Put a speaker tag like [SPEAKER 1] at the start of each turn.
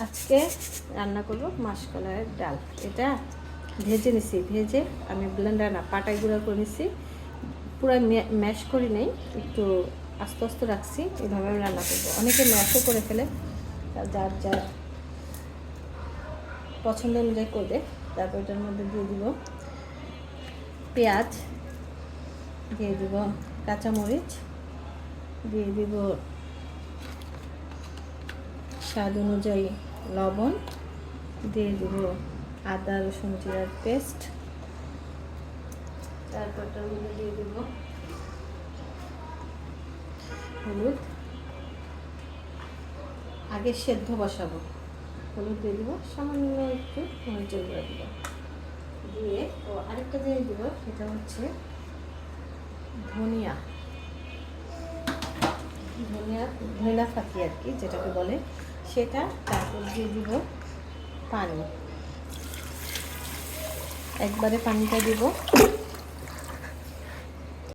[SPEAKER 1] আজকে রান্না করব মাসকলাইয়ের ডাল। এটা ভেজে নিছি, ভেজে আমি ব্লেন্ডার না পাটায় গুঁড়া করে নিছি, পুরো ম্যাশ করি নেই, একটু আস্তে আস্তে রাখছি। এভাবে আমি রান্না করবো। অনেকে ম্যাশও করে ফেলে, যার যার পছন্দ অনুযায়ী করবে। তারপর এটার মধ্যে দিয়ে দিব পেঁয়াজ, দিয়ে দিব কাঁচামরিচ, দিয়ে দিব স্বাদ অনুযায়ী লবণ, দিয়ে দিব আদা রসুন জিরার পেস্ট, তারপরটার মধ্যে দিয়ে দিব হলুদ। আগে সেদ্ধ বসাবো, হলুদ দিয়ে দিব, সামান্য একটু মরিচের গুঁড়া দিব, দিয়ে ও আরেকটা দিয়ে দিব, সেটা হচ্ছে ধনিয়া ধনিয়া ফাঁকি আর কি যেটাকে বলে সেটা। তারপর দিয়ে দিব পানি, একবারে পানিটা দিব,